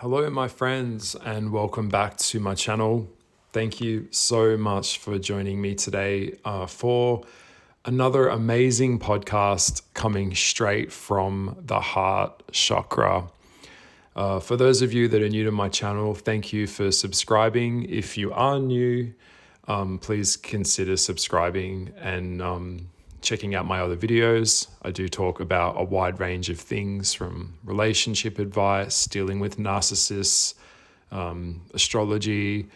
Hello, my friends, and welcome back to my channel. Thank you so much for joining me today for another amazing podcast coming straight from the heart chakra. For those of you that are new to my channel, thank you for subscribing. If you are new, please consider subscribing and checking out my other videos. I do talk about a wide range of things from relationship advice, dealing with narcissists, astrology,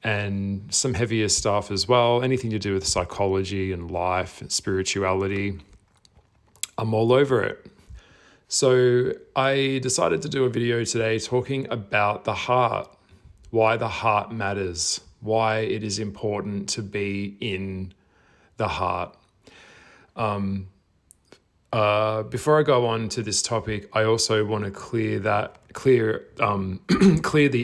and some heavier stuff as well. Anything to do with psychology and life, and spirituality. I'm all over it. So I decided to do a video today talking about the heart, why the heart matters, why it is important to be in the heart. Before I go on to this topic, I also want to clear the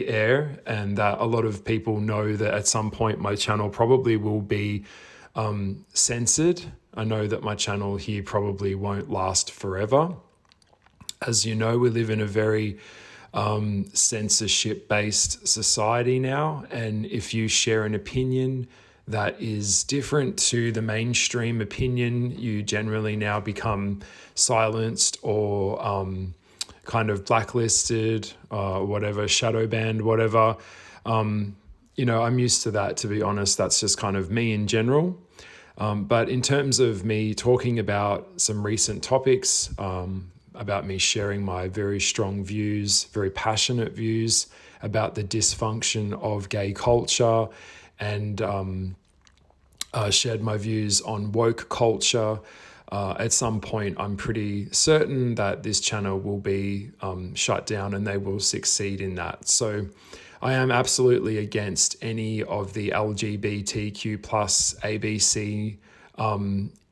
air, and that a lot of people know that at some point my channel probably will be censored. I know that my channel here probably won't last forever. As you know, we live in a very censorship-based society now, and if you share an opinion that is different to the mainstream opinion, you generally now become silenced or kind of blacklisted, whatever, shadow banned, whatever. I'm used to that, to be honest. That's just kind of me in general. But in terms of me talking about some recent topics, about me sharing my very strong views, very passionate views about the dysfunction of gay culture, and shared my views on woke culture. At some point, I'm pretty certain that this channel will be shut down and they will succeed in that. So I am absolutely against any of the LGBTQ plus ABC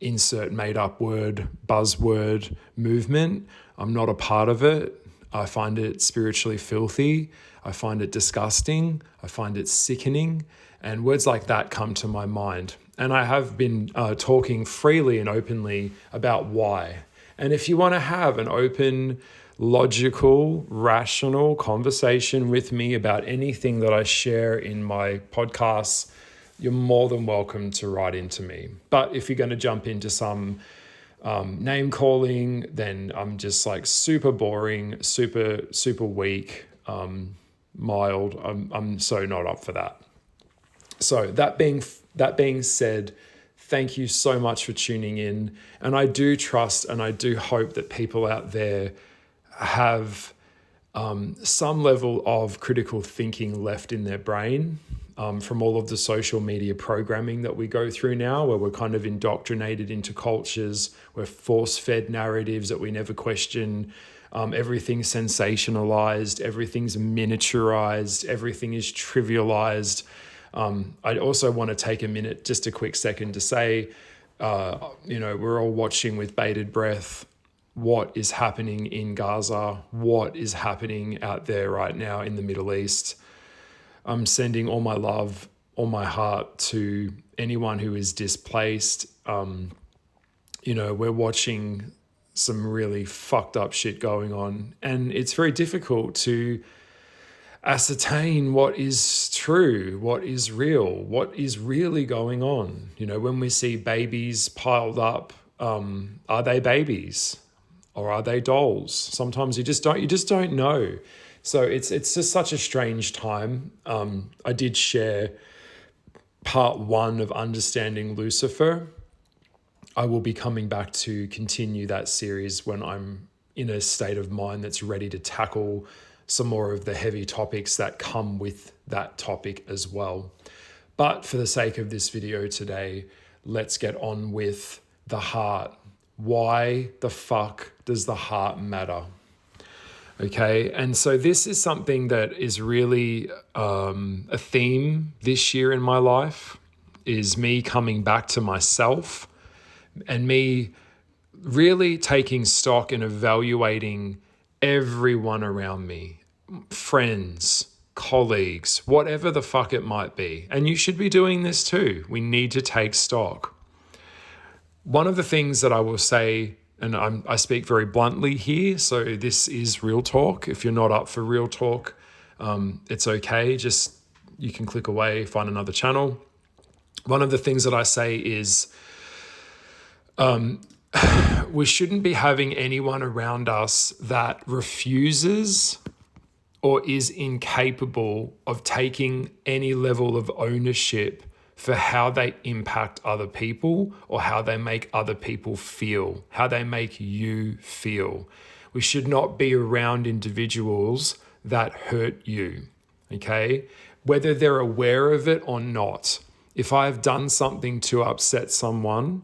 insert made up word, buzzword movement. I'm not a part of it. I find it spiritually filthy. I find it disgusting. I find it sickening. And words like that come to my mind. And I have been talking freely and openly about why. And if you want to have an open, logical, rational conversation with me about anything that I share in my podcasts, you're more than welcome to write into me. But if you're going to jump into some name calling, then I'm just like super boring, super weak, mild. I'm so not up for that. So that being said, thank you so much for tuning in. And I do trust and I do hope that people out there have some level of critical thinking left in their brain from all of the social media programming that we go through now, where we're kind of indoctrinated into cultures, we're force-fed narratives that we never question. Everything's sensationalized, everything's miniaturized, everything is trivialized. I also want to take a minute, just a quick second, to say, we're all watching with bated breath what is happening in Gaza, what is happening out there right now in the Middle East. I'm sending all my love, all my heart to anyone who is displaced. We're watching some really fucked up shit going on, and it's very difficult to ascertain what is true, what is real, what is really going on. When we see babies piled up, are they babies or are they dolls? Sometimes you just don't know. So it's just such a strange time. I did share part 1 of Understanding Lucifer. I will be coming back to continue that series when I'm in a state of mind that's ready to tackle some more of the heavy topics that come with that topic as well. But for the sake of this video today, let's get on with the heart. Why the fuck does the heart matter? Okay, and so this is something that is really a theme this year in my life, is me coming back to myself and me really taking stock and evaluating everyone around me, friends, colleagues, whatever the fuck it might be. And you should be doing this too. We need to take stock. One of the things that I will say and I speak very bluntly here, so this is real talk. If you're not up for real talk, it's okay. Just, you can click away, find another channel. One of the things that I say is we shouldn't be having anyone around us that refuses or is incapable of taking any level of ownership for how they impact other people or how they make other people feel, how they make you feel. We should not be around individuals that hurt you, okay? Whether they're aware of it or not. If I've done something to upset someone,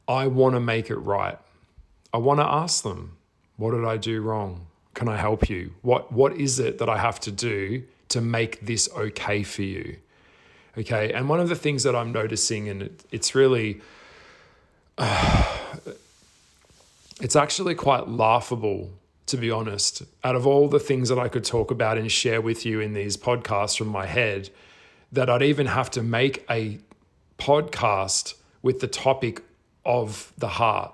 I want to make it right. I want to ask them, what did I do wrong? Can I help you? What is it that I have to do to make this okay for you? Okay, and one of the things that I'm noticing, and it's really, it's actually quite laughable, to be honest. Out of all the things that I could talk about and share with you in these podcasts from my head, that I'd even have to make a podcast with the topic of the heart.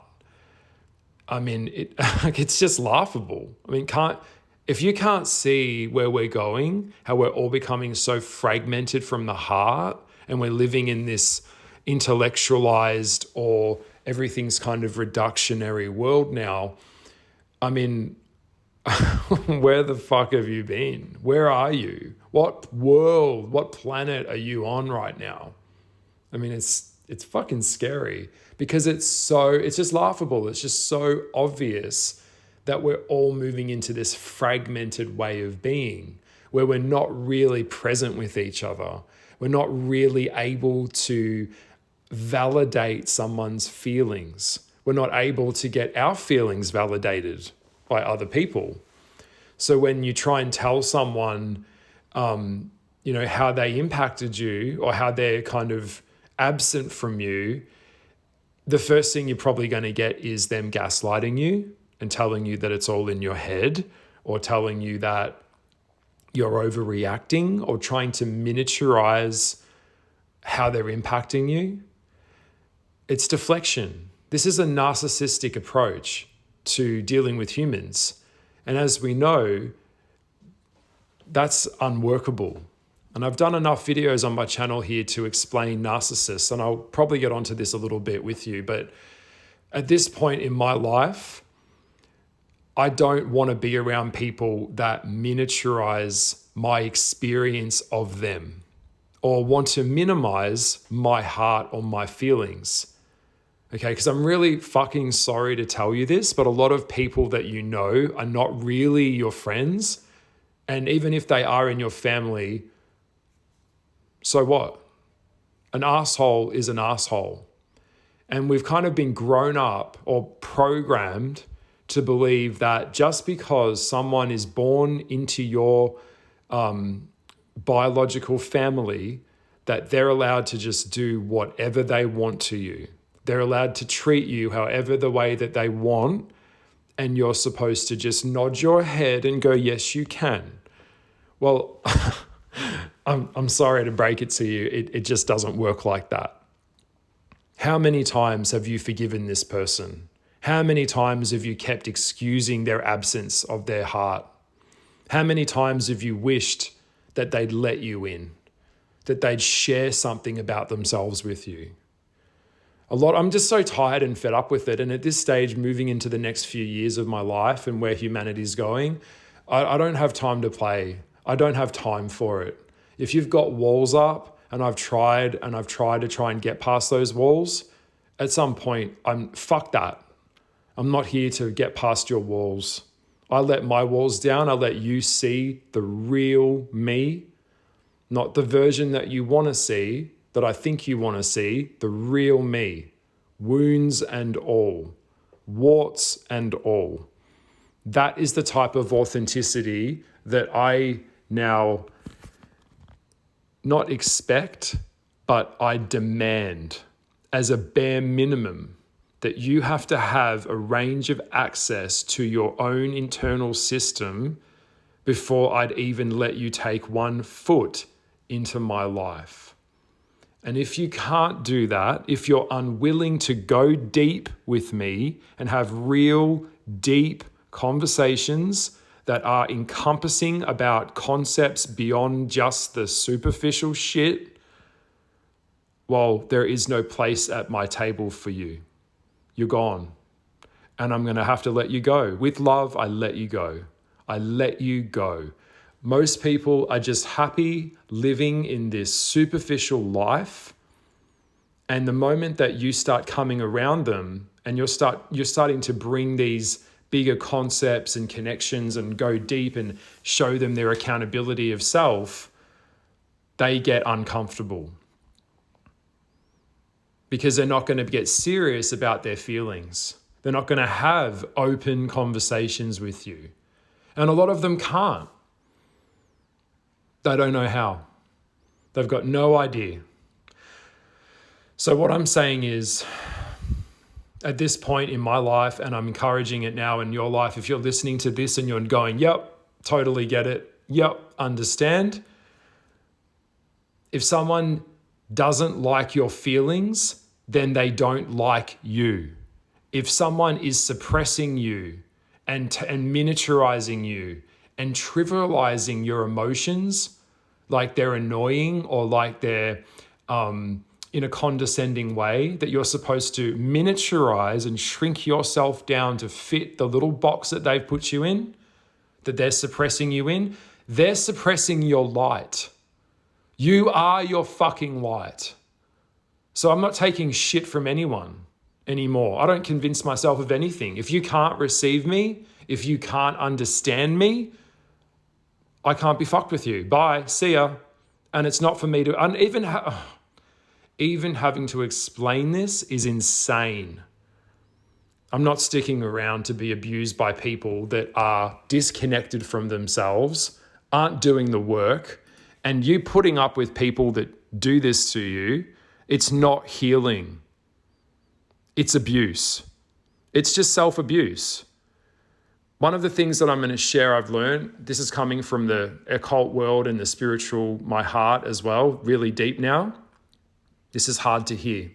I mean, it's just laughable. I mean, if you can't see where we're going, how we're all becoming so fragmented from the heart, and we're living in this intellectualized or everything's kind of reductionary world now, I mean, where the fuck have you been? Where are you? What world, what planet are you on right now? I mean, it's fucking scary because it's just laughable. It's just so obvious that we're all moving into this fragmented way of being where we're not really present with each other. We're not really able to validate someone's feelings. We're not able to get our feelings validated by other people. So when you try and tell someone, how they impacted you or how they're kind of absent from you, the first thing you're probably going to get is them gaslighting you and telling you that it's all in your head, or telling you that you're overreacting, or trying to miniaturize how they're impacting you. It's deflection. This is a narcissistic approach to dealing with humans. And as we know, that's unworkable. And I've done enough videos on my channel here to explain narcissists, and I'll probably get onto this a little bit with you. But at this point in my life, I don't want to be around people that miniaturize my experience of them or want to minimize my heart or my feelings. Okay, because I'm really fucking sorry to tell you this, but a lot of people that you know are not really your friends. And even if they are in your family, so what? An asshole is an asshole. And we've kind of been grown up or programmed to believe that just because someone is born into your biological family, that they're allowed to just do whatever they want to you. They're allowed to treat you however the way that they want, and you're supposed to just nod your head and go, yes, you can. Well, I'm sorry to break it to you. It just doesn't work like that. How many times have you forgiven this person? How many times have you kept excusing their absence of their heart? How many times have you wished that they'd let you in, that they'd share something about themselves with you? I'm just so tired and fed up with it. And at this stage, moving into the next few years of my life and where humanity's going, I don't have time to play. I don't have time for it. If you've got walls up, and I've tried to try and get past those walls, at some point, fuck that. I'm not here to get past your walls. I let my walls down. I let you see the real me, not the version that you want to see, that I think you want to see, the real me, wounds and all, warts and all. That is the type of authenticity that I now not expect, but I demand as a bare minimum, that you have to have a range of access to your own internal system before I'd even let you take 1 foot into my life. And if you can't do that, if you're unwilling to go deep with me and have real, deep conversations that are encompassing about concepts beyond just the superficial shit, well, there is no place at my table for you. You're gone. And I'm going to have to let you go. With love, I let you go. I let you go. Most people are just happy living in this superficial life. And the moment that you start coming around them and you're starting to bring these bigger concepts and connections and go deep and show them their accountability of self, they get uncomfortable because they're not going to get serious about their feelings. They're not going to have open conversations with you. And a lot of them can't. They don't know how. They've got no idea. So what I'm saying is, at this point in my life, and I'm encouraging it now in your life, if you're listening to this and you're going, yep, totally get it, yep, understand. If someone doesn't like your feelings, then they don't like you. If someone is suppressing you and miniaturizing you and trivializing your emotions, like they're annoying or like they're in a condescending way, that you're supposed to miniaturize and shrink yourself down to fit the little box that they've put you in, that they're suppressing you in, they're suppressing your light. You are your fucking light. So I'm not taking shit from anyone anymore. I don't convince myself of anything. If you can't receive me, if you can't understand me, I can't be fucked with you. Bye, see ya. And it's not for me to, even having to explain this is insane. I'm not sticking around to be abused by people that are disconnected from themselves, aren't doing the work, and you putting up with people that do this to you, it's not healing. It's abuse. It's just self-abuse. One of the things that I'm going to share I've learned, this is coming from the occult world and the spiritual, my heart as well, really deep now. This is hard to hear.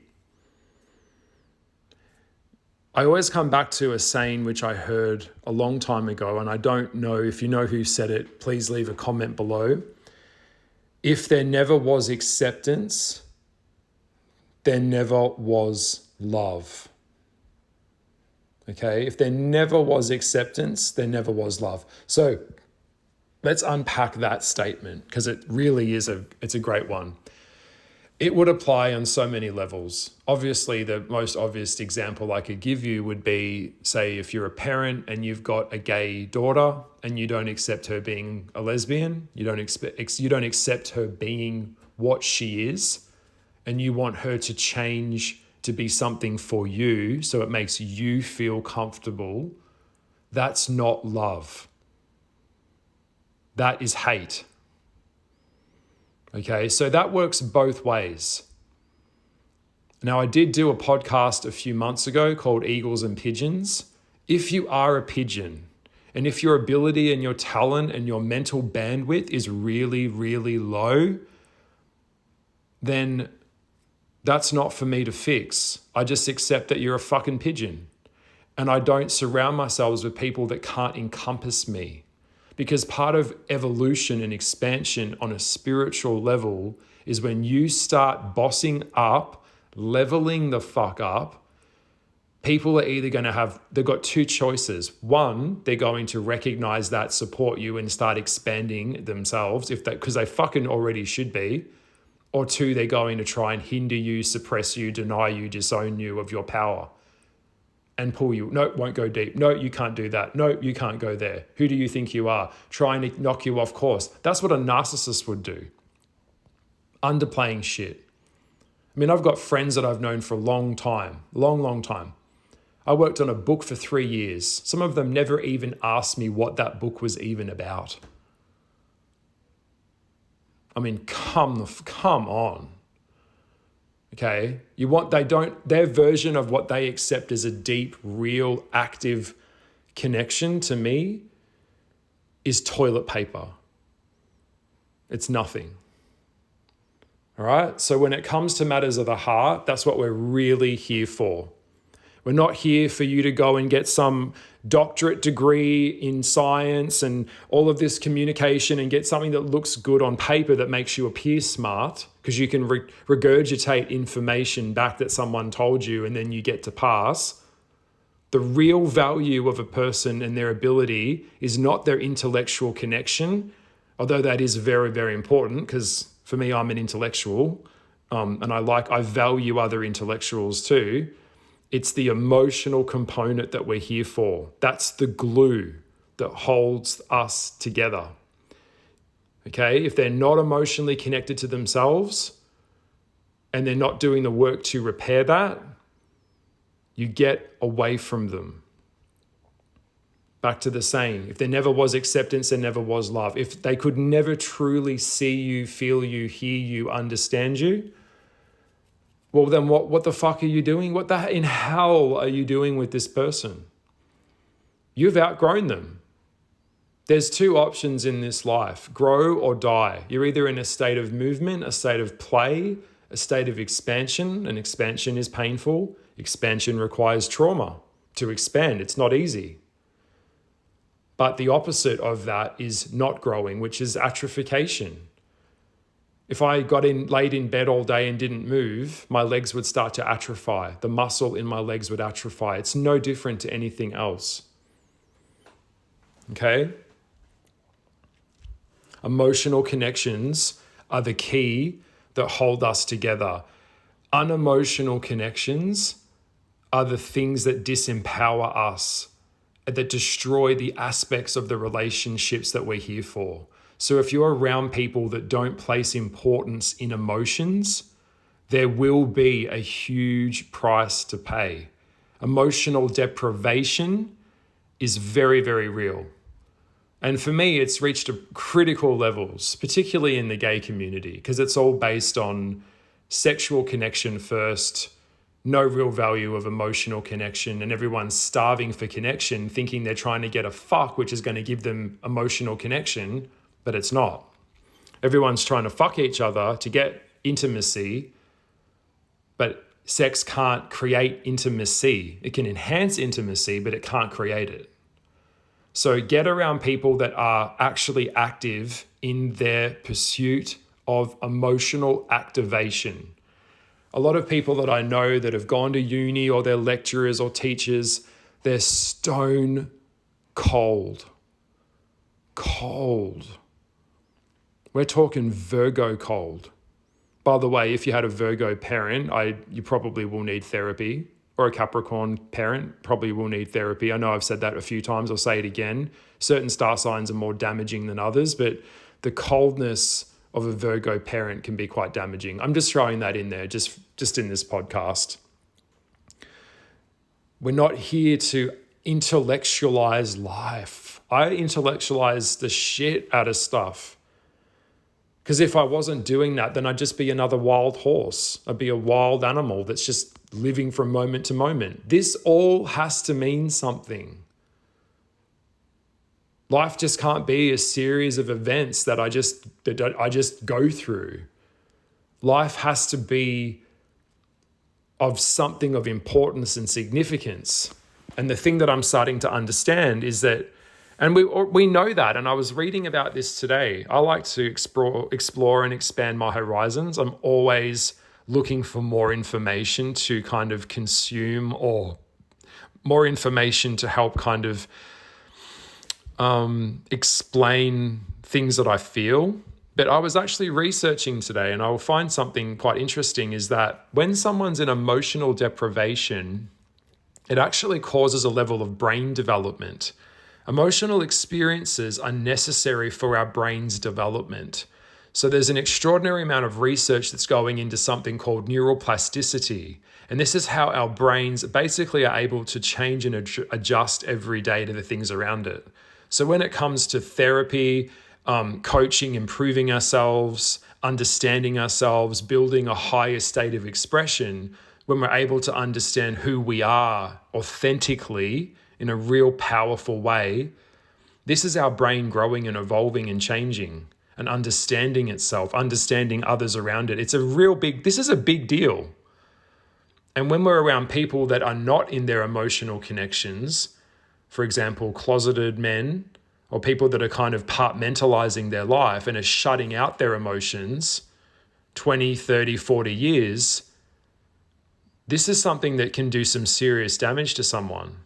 I always come back to a saying which I heard a long time ago, and I don't know if you know who said it, please leave a comment below. If there never was acceptance, there never was love. Okay, if there never was acceptance, there never was love. So let's unpack that statement because it really is it's a great one. It would apply on so many levels. Obviously, the most obvious example I could give you would be, say, if you're a parent and you've got a gay daughter and you don't accept her being a lesbian, you don't accept her being what she is, and you want her to change to be something for you so it makes you feel comfortable, that's not love. That is hate. Okay, so that works both ways. Now, I did do a podcast a few months ago called Eagles and Pigeons. If you are a pigeon, and if your ability and your talent and your mental bandwidth is really, really low, then that's not for me to fix. I just accept that you're a fucking pigeon. And I don't surround myself with people that can't encompass me. Because part of evolution and expansion on a spiritual level is when you start bossing up, leveling the fuck up, people are either going to they've got two choices. One, they're going to recognize that, support you, and start expanding themselves because they fucking already should be. Or two, they're going to try and hinder you, suppress you, deny you, disown you of your power and pull you. No, won't go deep. No, you can't do that. No, you can't go there. Who do you think you are? Trying to knock you off course. That's what a narcissist would do. Underplaying shit. I mean, I've got friends that I've known for a long time, long time. I worked on a book for 3 years. Some of them never even asked me what that book was even about. I mean, come on. Okay, their version of what they accept as a deep, real, active connection to me is toilet paper. It's nothing. All right. So when it comes to matters of the heart, that's what we're really here for. We're not here for you to go and get some doctorate degree in science and all of this communication and get something that looks good on paper that makes you appear smart, because you can regurgitate information back that someone told you and then you get to pass. The real value of a person and their ability is not their intellectual connection, although that is very, very important, because for me, I'm an intellectual, and I value other intellectuals too. It's the emotional component that we're here for. That's the glue that holds us together. Okay? If they're not emotionally connected to themselves and they're not doing the work to repair that, you get away from them. Back to the saying, if there never was acceptance, there never was love. If they could never truly see you, feel you, hear you, understand you, well, then what the fuck are you doing? What the in hell are you doing with this person? You've outgrown them. There's two options in this life, grow or die. You're either in a state of movement, a state of play, a state of expansion, and expansion is painful. Expansion requires trauma to expand. It's not easy. But the opposite of that is not growing, which is atrophication. If I laid in bed all day and didn't move, my legs would start to atrophy. The muscle in my legs would atrophy. It's no different to anything else. Okay? Emotional connections are the key that hold us together. Unemotional connections are the things that disempower us, that destroy the aspects of the relationships that we're here for. So if you're around people that don't place importance in emotions, there will be a huge price to pay. Emotional deprivation is very, very real. And for me, it's reached critical levels, particularly in the gay community, because it's all based on sexual connection first, no real value of emotional connection, and everyone's starving for connection, thinking they're trying to get a fuck, which is going to give them emotional connection, but it's not. Everyone's trying to fuck each other to get intimacy, but sex can't create intimacy. It can enhance intimacy, but it can't create it. So get around people that are actually active in their pursuit of emotional activation. A lot of people that I know that have gone to uni or they're lecturers or teachers, they're stone cold. Cold. We're talking Virgo cold. By the way, if you had a Virgo parent, you probably will need therapy, or a Capricorn parent probably will need therapy. I know I've said that a few times. I'll say it again. Certain star signs are more damaging than others, but the coldness of a Virgo parent can be quite damaging. I'm just throwing that in there, just in this podcast. We're not here to intellectualize life. I intellectualize the shit out of stuff. Because if I wasn't doing that, then I'd just be another wild horse. I'd be a wild animal that's just living from moment to moment. This all has to mean something. Life just can't be a series of events that I just go through. Life has to be of something of importance and significance. And the thing that I'm starting to understand is that, and we know that, and I was reading about this today. I like to explore and expand my horizons. I'm always looking for more information to kind of consume, or more information to help kind of explain things that I feel. But I was actually researching today, and I will find something quite interesting, is that when someone's in emotional deprivation, it actually causes a level of brain development. Emotional experiences are necessary for our brain's development. So there's an extraordinary amount of research that's going into something called neuroplasticity. And this is how our brains basically are able to change and adjust every day to the things around it. So when it comes to therapy, coaching, improving ourselves, understanding ourselves, building a higher state of expression, when we're able to understand who we are authentically in a real powerful way, this is our brain growing and evolving and changing. and understanding itself, understanding others around it. This is a big deal. And when we're around people that are not in their emotional connections, for example, closeted men or people that are kind of compartmentalizing their life and are shutting out their emotions 20, 30, 40 years, this is something that can do some serious damage to someone.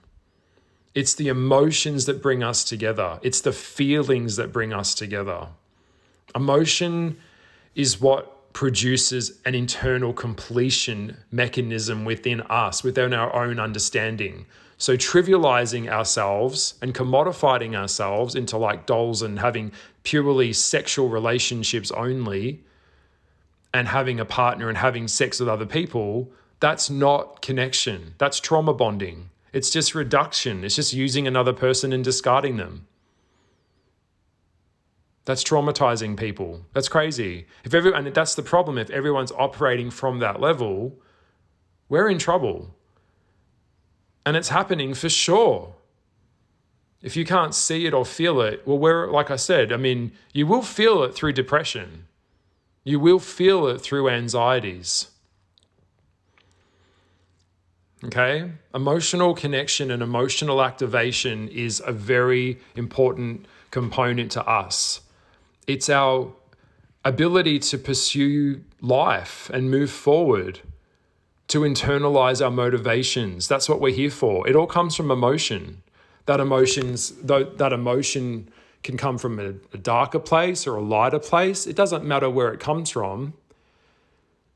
It's the emotions that bring us together. It's the feelings that bring us together. Emotion is what produces an internal completion mechanism within us, within our own understanding. So trivializing ourselves and commodifying ourselves into like dolls and having purely sexual relationships only and having a partner and having sex with other people, that's not connection. That's trauma bonding. It's just reduction. It's just using another person and discarding them. That's traumatizing people. That's crazy. And that's the problem. If everyone's operating from that level, we're in trouble. And it's happening for sure. If you can't see it or feel it, well, like I said, you will feel it through depression. You will feel it through anxieties. Okay? Emotional connection and emotional activation is a very important component to us. It's our ability to pursue life and move forward, to internalize our motivations. That's what we're here for. It all comes from emotion. That emotion can come from a darker place or a lighter place. It doesn't matter where it comes from,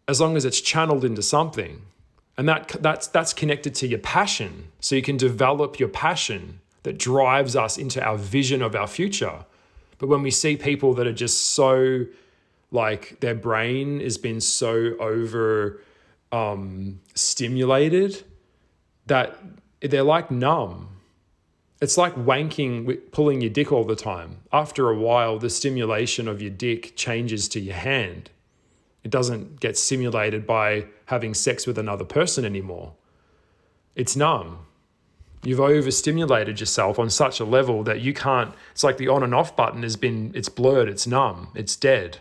as long as it's channeled into something. And that's connected to your passion. So you can develop your passion that drives us into our vision of our future. But when we see people that are just so, like, their brain has been so over stimulated that they're like numb. It's like wanking, pulling your dick all the time. After a while, the stimulation of your dick changes to your hand. It doesn't get stimulated by having sex with another person anymore. It's numb. You've overstimulated yourself on such a level that you can't, it's like the on and off button it's blurred, it's numb, it's dead.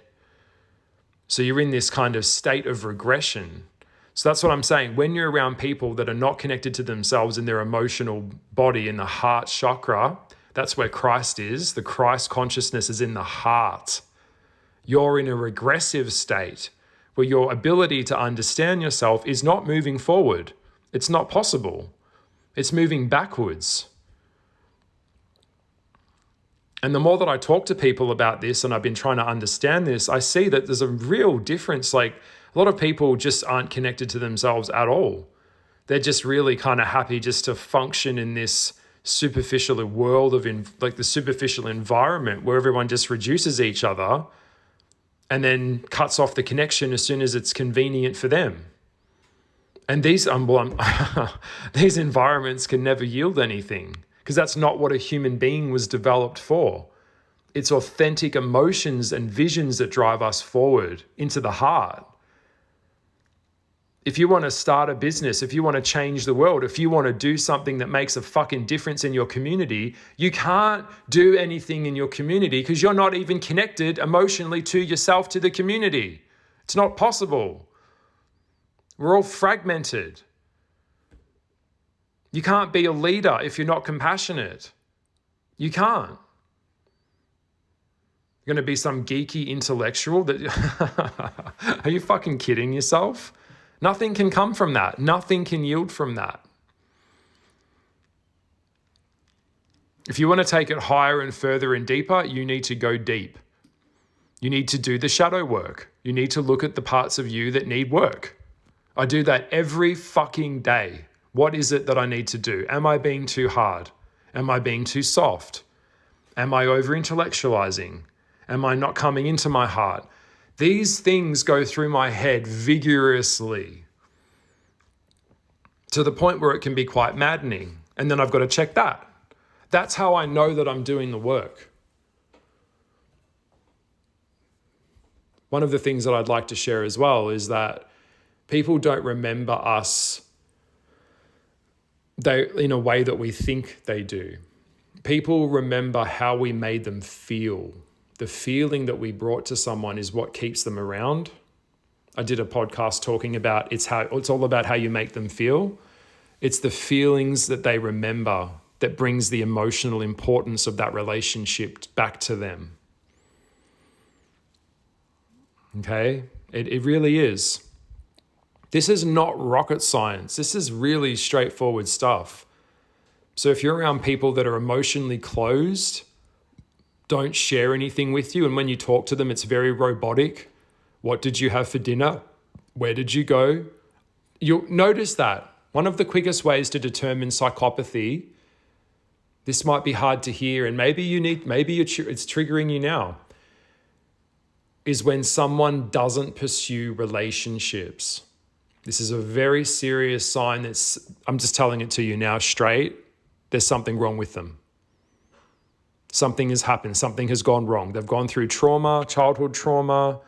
So you're in this kind of state of regression. So that's what I'm saying. When you're around people that are not connected to themselves in their emotional body, in the heart chakra, that's where Christ is. The Christ consciousness is in the heart. You're in a regressive state where your ability to understand yourself is not moving forward. It's not possible. It's moving backwards. And the more that I talk to people about this, and I've been trying to understand this, I see that there's a real difference. Like, a lot of people just aren't connected to themselves at all. They're just really kind of happy just to function in this superficial world of the superficial environment where everyone just reduces each other and then cuts off the connection as soon as it's convenient for them. And these environments can never yield anything, because that's not what a human being was developed for. It's authentic emotions and visions that drive us forward into the heart. If you want to start a business, if you want to change the world, if you want to do something that makes a fucking difference in your community, you can't do anything in your community because you're not even connected emotionally to yourself, to the community. It's not possible. We're all fragmented. You can't be a leader if you're not compassionate. You can't. You're going to be some geeky intellectual that... Are you fucking kidding yourself? Nothing can come from that. Nothing can yield from that. If you want to take it higher and further and deeper, you need to go deep. You need to do the shadow work. You need to look at the parts of you that need work. I do that every fucking day. What is it that I need to do? Am I being too hard? Am I being too soft? Am I over-intellectualizing? Am I not coming into my heart? These things go through my head vigorously to the point where it can be quite maddening. And then I've got to check that. That's how I know that I'm doing the work. One of the things that I'd like to share as well is that people don't remember us in a way that we think they do. People remember how we made them feel. the feeling that we brought to someone is what keeps them around. I did a podcast talking about it's all about how you make them feel. It's the feelings that they remember that brings the emotional importance of that relationship back to them. Okay? It really is. This is not rocket science. This is really straightforward stuff. So if you're around people that are emotionally closed, don't share anything with you, and when you talk to them, it's very robotic. What did you have for dinner? Where did you go? You'll notice that. One of the quickest ways to determine psychopathy, this might be hard to hear, and maybe it's triggering you now, is when someone doesn't pursue relationships. This is a very serious sign I'm just telling it to you now straight. There's something wrong with them. Something has happened. Something has gone wrong. They've gone through trauma, childhood trauma.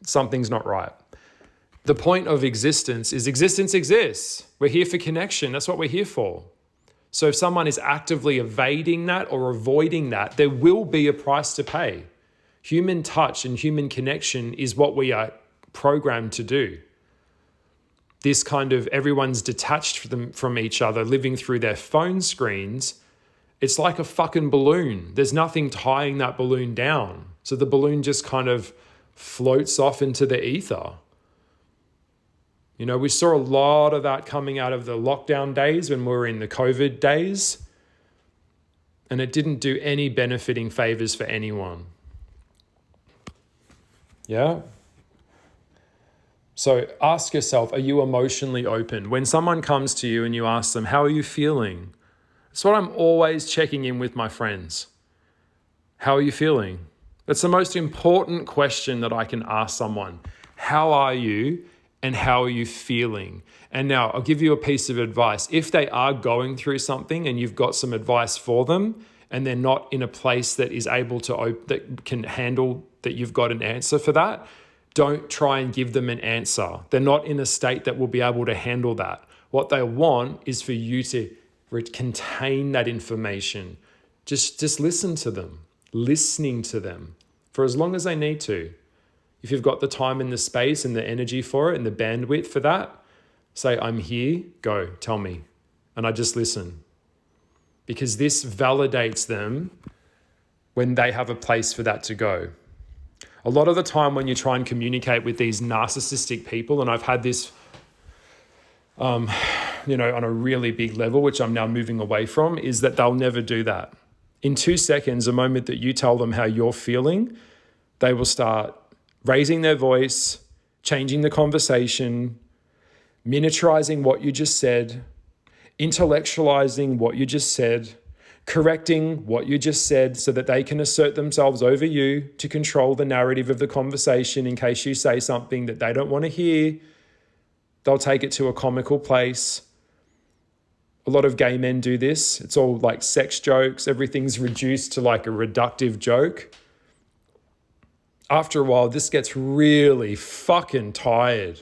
Something's not right. The point of existence is existence exists. We're here for connection. That's what we're here for. So if someone is actively evading that or avoiding that, there will be a price to pay. Human touch and human connection is what we are programmed to do. This kind of everyone's detached from each other, living through their phone screens. It's like a fucking balloon. There's nothing tying that balloon down. So the balloon just kind of floats off into the ether. You know, we saw a lot of that coming out of the lockdown days when we were in the COVID days. And it didn't do any benefiting favors for anyone. Yeah? So ask yourself, are you emotionally open? When someone comes to you and you ask them, how are you feeling? That's what I'm always checking in with my friends. How are you feeling? That's the most important question that I can ask someone. How are you and how are you feeling? And now I'll give you a piece of advice. If they are going through something and you've got some advice for them and they're not in a place that is able to that can handle that you've got an answer for that, don't try and give them an answer. They're not in a state that will be able to handle that. What they want is for you to contain that information. Just listen to them, listening to them for as long as they need to. If you've got the time and the space and the energy for it and the bandwidth for that, say, I'm here, go, tell me. And I just listen. Because this validates them when they have a place for that to go. A lot of the time when you try and communicate with these narcissistic people, and I've had this, on a really big level, which I'm now moving away from, is that they'll never do that. In 2 seconds, the moment that you tell them how you're feeling, they will start raising their voice, changing the conversation, miniaturizing what you just said, intellectualizing what you just said, correcting what you just said so that they can assert themselves over you to control the narrative of the conversation in case you say something that they don't want to hear. They'll take it to a comical place. A lot of gay men do this. It's all like sex jokes. Everything's reduced to like a reductive joke. After a while, this gets really fucking tired.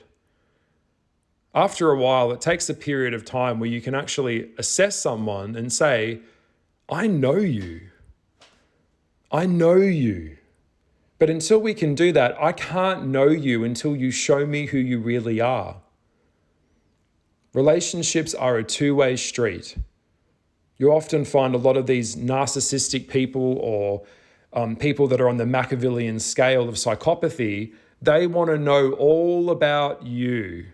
After a while, it takes a period of time where you can actually assess someone and say, I know you. I know you. But until we can do that, I can't know you until you show me who you really are. Relationships are a two-way street. You often find a lot of these narcissistic people or people that are on the Machiavellian scale of psychopathy, they want to know all about you.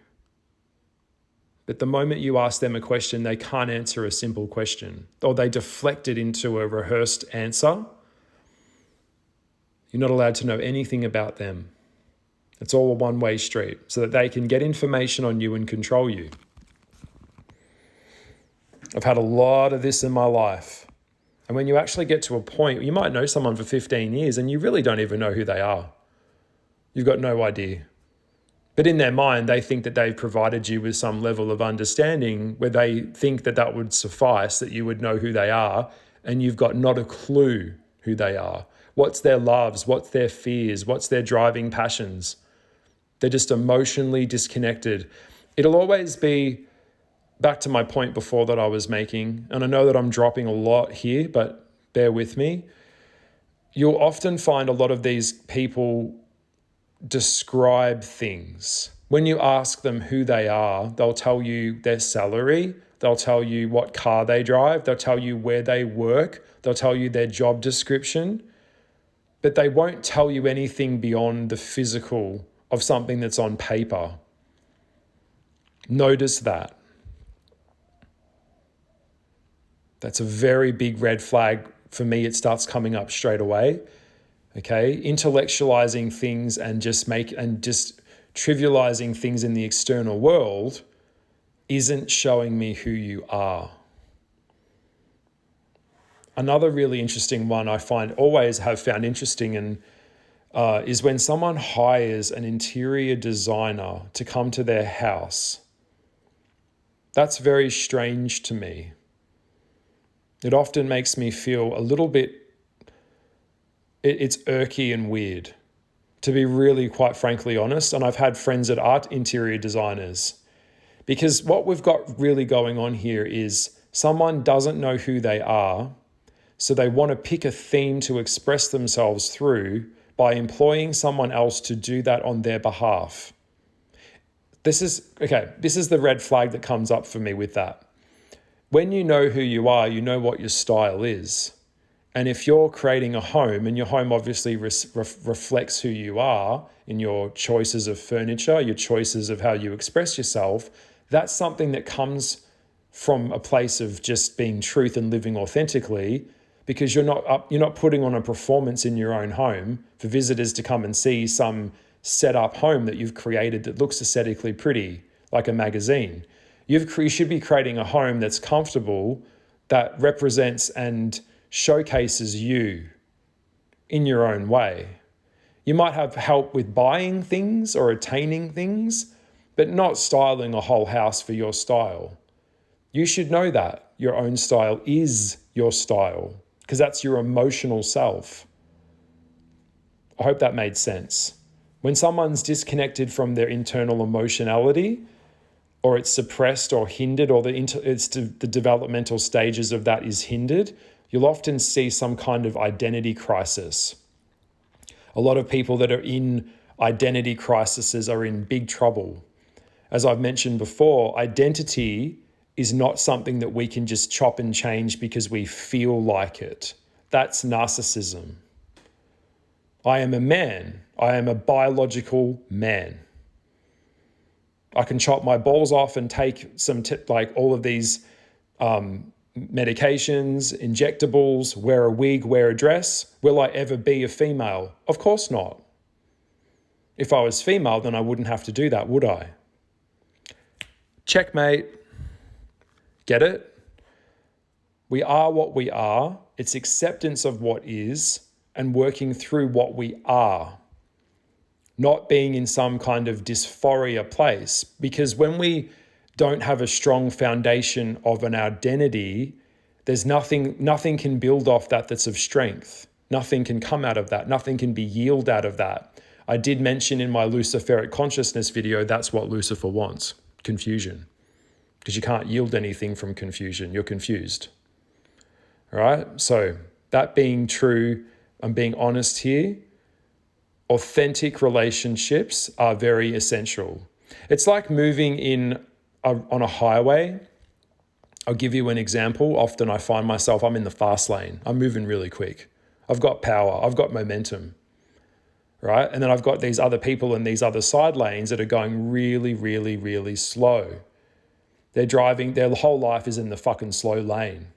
But the moment you ask them a question, they can't answer a simple question, or they deflect it into a rehearsed answer. You're not allowed to know anything about them. It's all a one-way street so that they can get information on you and control you. I've had a lot of this in my life. And when you actually get to a point, you might know someone for 15 years and you really don't even know who they are. You've got no idea. But in their mind, they think that they've provided you with some level of understanding where they think that that would suffice, that you would know who they are, and you've got not a clue who they are. What's their loves? What's their fears? What's their driving passions? They're just emotionally disconnected. It'll always be, back to my point before that I was making, and I know that I'm dropping a lot here, but bear with me. you'll often find a lot of these people describe things. When you ask them who they are, they'll tell you their salary, they'll tell you what car they drive, they'll tell you where they work, they'll tell you their job description, but they won't tell you anything beyond the physical of something that's on paper. Notice that. That's a very big red flag. For me, it starts coming up straight away. Okay, intellectualizing things and just trivializing things in the external world isn't showing me who you are. Another really interesting one I always have found interesting and is when someone hires an interior designer to come to their house. That's very strange to me. It often makes me feel a little bit, it's irky and weird, to be really quite frankly honest. And I've had friends that are interior designers, because what we've got really going on here is someone doesn't know who they are, so they want to pick a theme to express themselves through by employing someone else to do that on their behalf. This is the red flag that comes up for me with that. When you know who you are, you know what your style is. And if you're creating a home, and your home obviously reflects who you are in your choices of furniture, your choices of how you express yourself, that's something that comes from a place of just being truth and living authentically, because you're not putting on a performance in your own home for visitors to come and see some set up home that you've created that looks aesthetically pretty, like a magazine. You should be creating a home that's comfortable, that represents and showcases you in your own way. You might have help with buying things or attaining things, but not styling a whole house for your style. You should know that your own style is your style, because that's your emotional self. I hope that made sense. When someone's disconnected from their internal emotionality, or it's suppressed or hindered, or the developmental stages of that is hindered, you'll often see some kind of identity crisis. A lot of people that are in identity crises are in big trouble. As I've mentioned before, identity is not something that we can just chop and change because we feel like it. That's narcissism. I am a man. I am a biological man. I can chop my balls off and take some all of these medications, injectables, wear a wig, wear a dress. Will I ever be a female? Of course not. If I was female, then I wouldn't have to do that, would I? Checkmate. Get it? We are what we are. It's acceptance of what is and working through what we are. Not being in some kind of dysphoria place. Because when we don't have a strong foundation of an identity, there's nothing can build off that that's of strength. Nothing can come out of that. Nothing can be yielded out of that. I did mention in my Luciferic consciousness video, that's what Lucifer wants, confusion. Because you can't yield anything from confusion. You're confused. All right? So that being true, I'm being honest here, authentic relationships are very essential. It's like moving on a highway. I'll give you an example. Often I find myself, I'm in the fast lane. I'm moving really quick. I've got power. I've got momentum, right? And then I've got these other people in these other side lanes that are going really, really, really slow. They're driving, their whole life is in the fucking slow lane.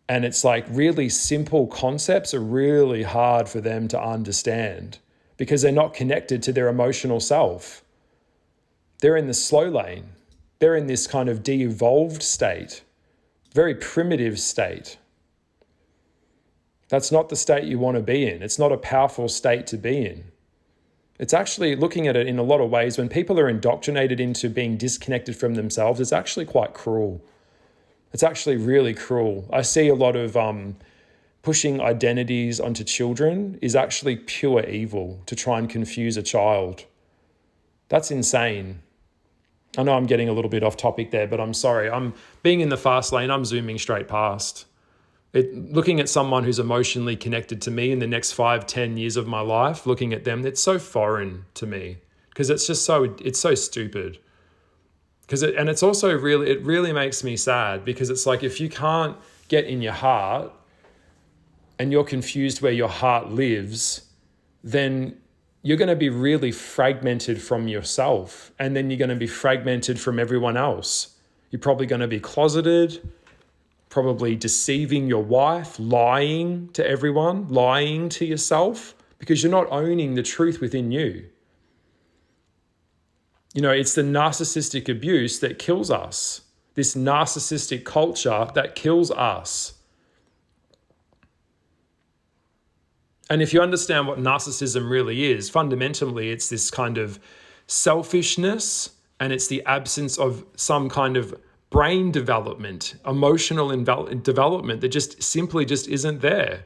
And it's like really simple concepts are really hard for them to understand because they're not connected to their emotional self. They're in the slow lane. They're in this kind of de-evolved state, very primitive state. That's not the state you want to be in. It's not a powerful state to be in. It's actually, looking at it in a lot of ways, when people are indoctrinated into being disconnected from themselves, it's actually quite cruel. It's actually really cruel. I see a lot of pushing identities onto children is actually pure evil to try and confuse a child. That's insane. I know I'm getting a little bit off topic there, but I'm sorry. I'm being in the fast lane. I'm zooming straight past. Looking at someone who's emotionally connected to me in the next 5-10 years of my life, looking at them, it's so foreign to me because it's so stupid. And it's also it really makes me sad because it's like, if you can't get in your heart and you're confused where your heart lives, then you're going to be really fragmented from yourself, and then you're going to be fragmented from everyone else. You're probably going to be closeted, probably deceiving your wife, lying to everyone, lying to yourself, because you're not owning the truth within you. It's the narcissistic abuse that kills us. This narcissistic culture that kills us. And if you understand what narcissism really is, fundamentally, it's this kind of selfishness, and it's the absence of some kind of brain development, emotional development that just simply isn't there.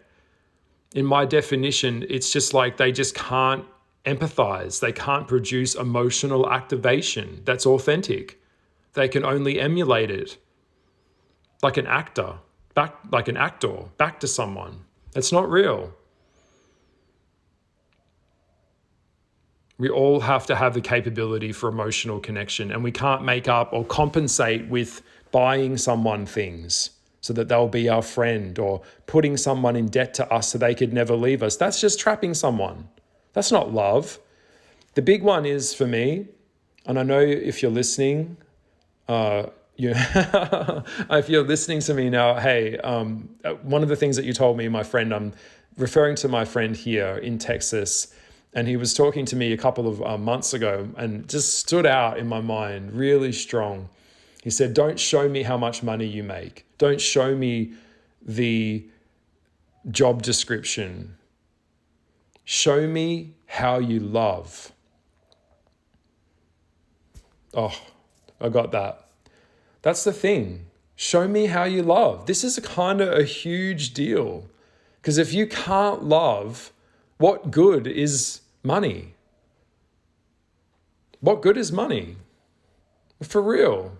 In my definition, it's just like they just can't empathize. They can't produce emotional activation that's authentic. They can only emulate it like an actor, back to someone. It's not real. We all have to have the capability for emotional connection, and we can't make up or compensate with buying someone things so that they'll be our friend, or putting someone in debt to us so they could never leave us. That's just trapping someone. That's not love. The big one is, for me, and I know if you're listening, if you're listening to me now, hey, one of the things that you told me, my friend, I'm referring to my friend here in Texas, and he was talking to me a couple of months ago and just stood out in my mind really strong. He said, don't show me how much money you make. Don't show me the job description. Show me how you love. Oh, I got that. That's the thing. Show me how you love. This is kind of a huge deal. Because if you can't love, what good is money? What good is money? For real.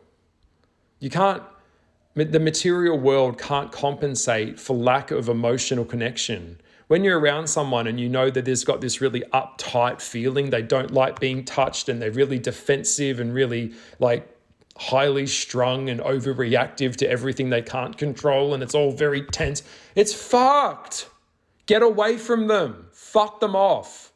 The material world can't compensate for lack of emotional connection. When you're around someone and you know that there's got this really uptight feeling, they don't like being touched, and they're really defensive and really highly strung and overreactive to everything they can't control, and it's all very tense. It's fucked. Get away from them. Fuck them off.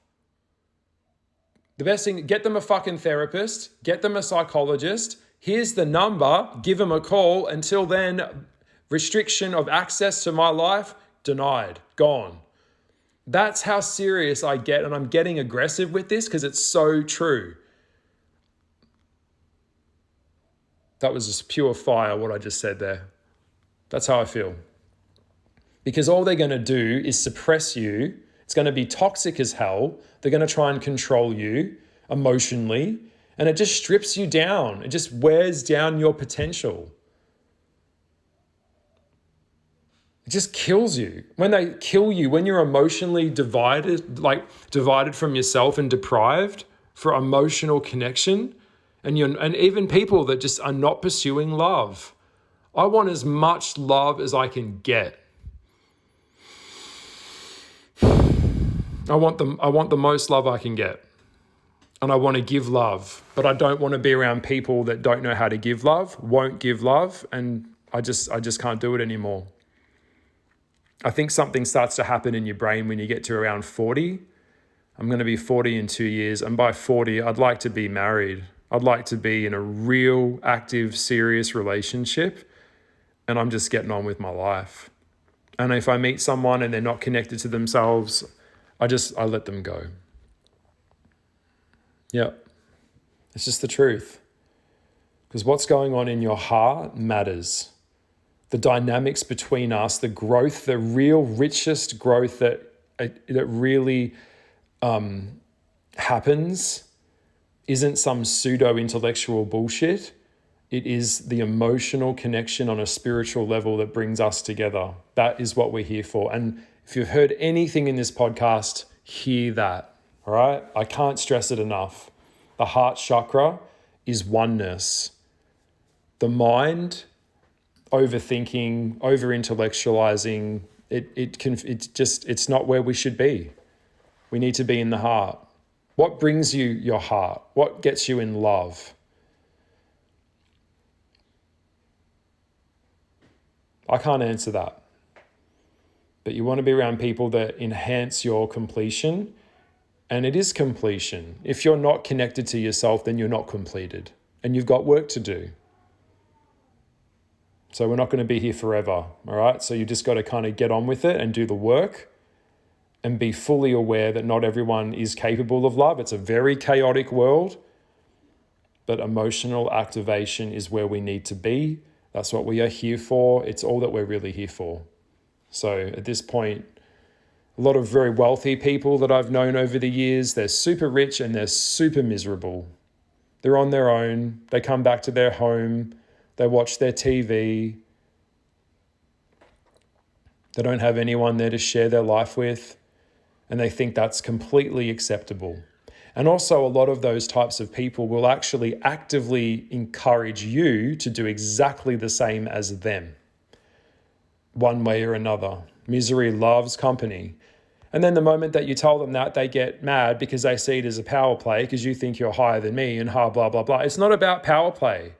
The best thing, get them a fucking therapist, get them a psychologist. Here's the number, give them a call. Until then, restriction of access to my life, denied, gone. That's how serious I get, and I'm getting aggressive with this because it's so true. That was just pure fire, what I just said there. That's how I feel. Because all they're going to do is suppress you. It's going to be toxic as hell. They're going to try and control you emotionally, and it just strips you down. It just wears down your potential. It just kills you. When they kill you, when you're emotionally divided from yourself and deprived for emotional connection, and even people that just are not pursuing love. I want as much love as I can get. I want the most love I can get. And I want to give love, but I don't want to be around people that don't know how to give love, won't give love, and I just can't do it anymore. I think something starts to happen in your brain when you get to around 40. I'm going to be 40 in 2 years, and by 40, I'd like to be married. I'd like to be in a real, active, serious relationship, and I'm just getting on with my life. And if I meet someone and they're not connected to themselves, I let them go. Yeah, it's just the truth. Because what's going on in your heart matters. The dynamics between us, the growth, the real richest growth that really happens isn't some pseudo-intellectual bullshit. It is the emotional connection on a spiritual level that brings us together. That is what we're here for. And if you've heard anything in this podcast, hear that, all right? I can't stress it enough. The heart chakra is oneness. The mind overthinking, over-intellectualizing. It's not where we should be. We need to be in the heart. What brings you your heart? What gets you in love? I can't answer that. But you want to be around people that enhance your completion. And it is completion. If you're not connected to yourself, then you're not completed. And you've got work to do. So we're not going to be here forever, all right? So you just got to kind of get on with it and do the work and be fully aware that not everyone is capable of love. It's a very chaotic world, but emotional activation is where we need to be. That's what we are here for. It's all that we're really here for. So at this point, a lot of very wealthy people that I've known over the years, they're super rich and they're super miserable. They're on their own. They come back to their home. They watch their TV. They don't have anyone there to share their life with. And they think that's completely acceptable. And also a lot of those types of people will actually actively encourage you to do exactly the same as them, one way or another. Misery loves company. And then the moment that you tell them that, they get mad because they see it as a power play because you think you're higher than me and blah, blah, blah. It's not about power play.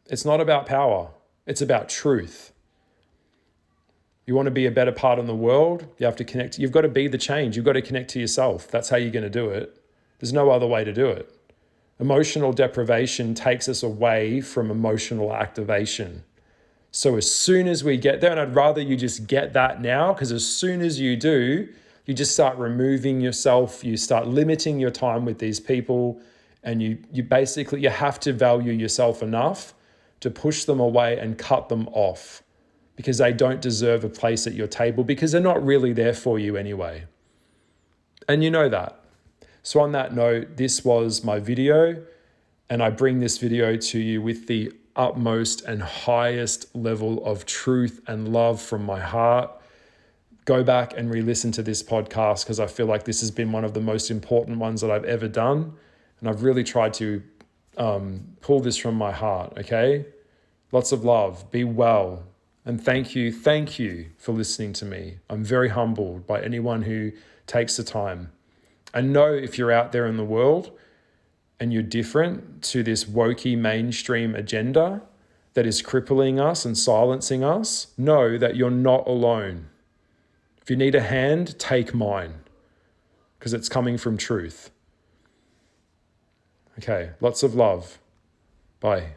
It's not about power. It's about truth. You want to be a better part in the world, you have to connect. You've got to be the change. You've got to connect to yourself. That's how you're going to do it. There's no other way to do it. Emotional deprivation takes us away from emotional activation. So as soon as we get there, and I'd rather you just get that now, because as soon as you do, you just start removing yourself, you start limiting your time with these people, and you basically, you have to value yourself enough to push them away and cut them off, because they don't deserve a place at your table, because they're not really there for you anyway. And you know that. So on that note, this was my video, and I bring this video to you with the utmost and highest level of truth and love from my heart. Go back and re-listen to this podcast, because I feel like this has been one of the most important ones that I've ever done. And I've really tried to pull this from my heart, okay? Lots of love. Be well. And thank you for listening to me. I'm very humbled by anyone who takes the time. And know if you're out there in the world and you're different to this wokey mainstream agenda that is crippling us and silencing us, know that you're not alone. If you need a hand, take mine, because it's coming from truth. Okay, lots of love. Bye.